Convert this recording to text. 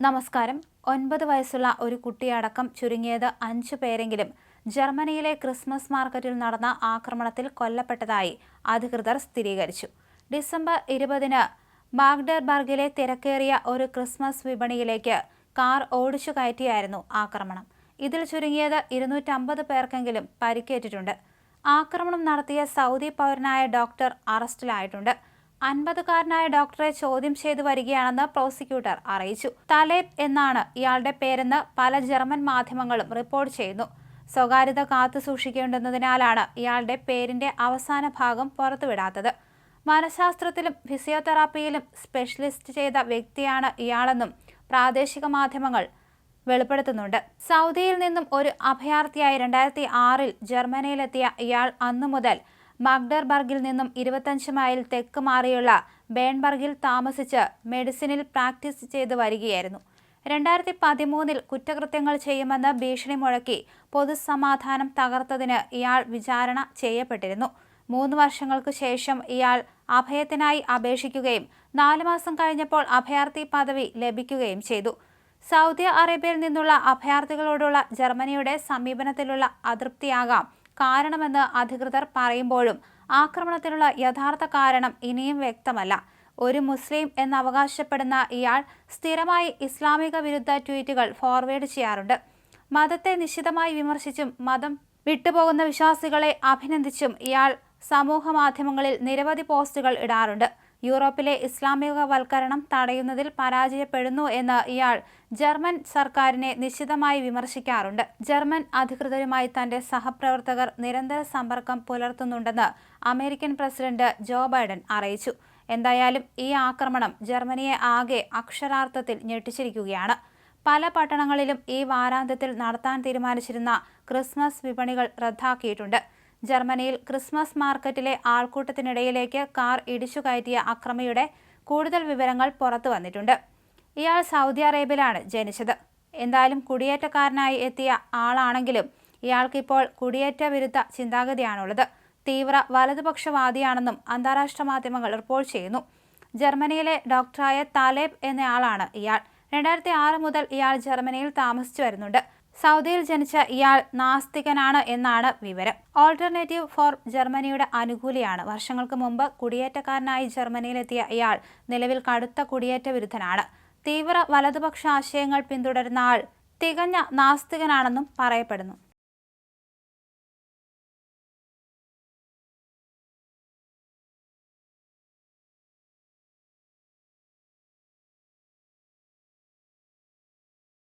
നമസ്കാരം. 9 വയസ്സുള്ള ഒരു കുട്ടിയടക്കം ചുരുങ്ങിയത് 5 പേരെങ്കിലും ജർമ്മനിയിലെ ക്രിസ്മസ് മാർക്കറ്റിൽ നടന്ന ആക്രമണത്തിൽ കൊല്ലപ്പെട്ടതായി അധികൃതർ സ്ഥിരീകരിച്ചു. ഡിസംബർ 20-ന് മാഗ്ഡെബർഗിലെ തിരക്കേറിയ ഒരു ക്രിസ്മസ് വിപണിയിലേക്ക് കാർ ഓടിച്ചു കയറ്റിയായിരുന്നു ആക്രമണം. ഇതിൽ ചുരുങ്ങിയത് 250 പേർക്കെങ്കിലും പരിക്കേറ്റിട്ടുണ്ട്. ആക്രമണം നടത്തിയ സൗദി പൗരനായ ഡോക്ടർ അറസ്റ്റിലായിട്ടുണ്ട്. 50-കാരനായ ഡോക്ടറെ ചോദ്യം ചെയ്തു വരികയാണെന്ന് പ്രോസിക്യൂട്ടർ അറിയിച്ചു. തലേബ് എന്നാണ് ഇയാളുടെ പേരെന്ന് പല ജർമ്മൻ മാധ്യമങ്ങളും റിപ്പോർട്ട് ചെയ്യുന്നു. സ്വകാര്യത കാത്തു സൂക്ഷിക്കേണ്ടുന്നതിനാലാണ് ഇയാളുടെ പേരിന്റെ അവസാന ഭാഗം പുറത്തുവിടാത്തത്. മനഃശാസ്ത്രത്തിലും ഫിസിയോതെറാപ്പിയിലും സ്പെഷ്യലിസ്റ്റ് ചെയ്ത വ്യക്തിയാണ് ഇയാളെന്നും പ്രാദേശിക മാധ്യമങ്ങൾ വെളിപ്പെടുത്തുന്നുണ്ട്. സൗദിയിൽ നിന്നും ഒരു അഭയാർത്ഥിയായി 2006-ൽ ജർമ്മനിയിലെത്തിയ ഇയാൾ അന്നു മുതൽ മാഗ്ഡെബർഗിൽ നിന്നും 25 മൈൽ തെക്ക് മാറിയുള്ള ബേൺബർഗിൽ താമസിച്ച് മെഡിസിനിൽ പ്രാക്ടീസ് ചെയ്ത് വരികയായിരുന്നു. 2013-ൽ കുറ്റകൃത്യങ്ങൾ ചെയ്യുമെന്ന് ഭീഷണി മുഴക്കി പൊതുസമാധാനം തകർത്തതിന് ഇയാൾ വിചാരണ ചെയ്യപ്പെട്ടിരുന്നു. 3 വർഷങ്ങൾക്ക് ശേഷം ഇയാൾ അഭയത്തിനായി അപേക്ഷിക്കുകയും 4 മാസം കഴിഞ്ഞപ്പോൾ അഭയാർത്ഥി പദവി ലഭിക്കുകയും ചെയ്തു. സൗദി അറേബ്യയിൽ നിന്നുള്ള അഭയാർത്ഥികളോടുള്ള ജർമ്മനിയുടെ സമീപനത്തിലുള്ള അതൃപ്തിയാകാം കാരണമെന്ന് അധികൃതർ പറയുമ്പോഴും ആക്രമണത്തിനുള്ള യഥാർത്ഥ കാരണം ഇനിയും വ്യക്തമല്ല. ഒരു മുസ്ലിം എന്നവകാശപ്പെടുന്ന ഇയാൾ സ്ഥിരമായി ഇസ്ലാമിക വിരുദ്ധ ട്വീറ്റുകൾ ഫോർവേഡ് ചെയ്യാറുണ്ട്. മതത്തെ നിശിതമായി വിമർശിച്ചും മതം വിട്ടുപോകുന്ന വിശ്വാസികളെ അഭിനന്ദിച്ചും ഇയാൾ സമൂഹ മാധ്യമങ്ങളിൽ നിരവധി പോസ്റ്റുകൾ ഇടാറുണ്ട്. യൂറോപ്പിലെ ഇസ്ലാമികവൽക്കരണം തടയുന്നതിൽ പരാജയപ്പെടുന്നു എന്ന് ഇയാൾ ജർമ്മൻ സർക്കാരിനെ നിശിതമായി വിമർശിക്കാറുണ്ട്. ജർമ്മൻ അധികൃതരുമായി തന്റെ സഹപ്രവർത്തകർ നിരന്തര സമ്പർക്കം പുലർത്തുന്നുണ്ടെന്ന് അമേരിക്കൻ പ്രസിഡന്റ് ജോ ബൈഡൻ അറിയിച്ചു. എന്തായാലും ഈ ആക്രമണം ജർമ്മനിയെ ആകെ അക്ഷരാർത്ഥത്തിൽ ഞെട്ടിച്ചിരിക്കുകയാണ്. പല പട്ടണങ്ങളിലും ഈ വാരാന്ത്യത്തിൽ നടത്താൻ തീരുമാനിച്ചിരുന്ന ക്രിസ്മസ് വിപണികൾ റദ്ദാക്കിയിട്ടുണ്ട്. ജർമ്മനിയിൽ ക്രിസ്മസ് മാർക്കറ്റിലെ ആൾക്കൂട്ടത്തിനിടയിലേക്ക് കാർ ഇടിച്ചു കയറ്റിയ അക്രമിയുടെ കൂടുതൽ വിവരങ്ങൾ പുറത്തു വന്നിട്ടുണ്ട്. ഇയാൾ സൗദി അറേബ്യയിലാണ് ജനിച്ചത്. എന്തായാലും കുടിയേറ്റക്കാരനായി എത്തിയ ആളാണെങ്കിലും ഇയാൾക്കിപ്പോൾ കുടിയേറ്റ വിരുദ്ധ ചിന്താഗതിയാണുള്ളത്. തീവ്ര വലതുപക്ഷവാദിയാണെന്നും അന്താരാഷ്ട്ര മാധ്യമങ്ങൾ റിപ്പോർട്ട് ചെയ്യുന്നു. ജർമ്മനിയിലെ ഡോക്ടറായ തലേബ് എന്നയാളാണ് ഇയാൾ. 2006 മുതൽ ഇയാൾ ജർമ്മനിയിൽ താമസിച്ചു വരുന്നുണ്ട്. സൗദിയിൽ ജനിച്ച ഇയാൾ നാസ്തികനാണ് എന്നാണ് വിവരം. ഓൾട്ടർനേറ്റീവ് ഫോർ ജർമ്മനിയുടെ അനുകൂലിയാണ്. വർഷങ്ങൾക്ക് മുമ്പ് കുടിയേറ്റക്കാരനായി ജർമ്മനിയിലെത്തിയ ഇയാൾ നിലവിൽ കടുത്ത കുടിയേറ്റ വിരുദ്ധനാണ്. തീവ്ര വലതുപക്ഷ ആശയങ്ങൾ പിന്തുടരുന്ന ആൾ തികഞ്ഞ നാസ്തികനാണെന്നും പറയപ്പെടുന്നു.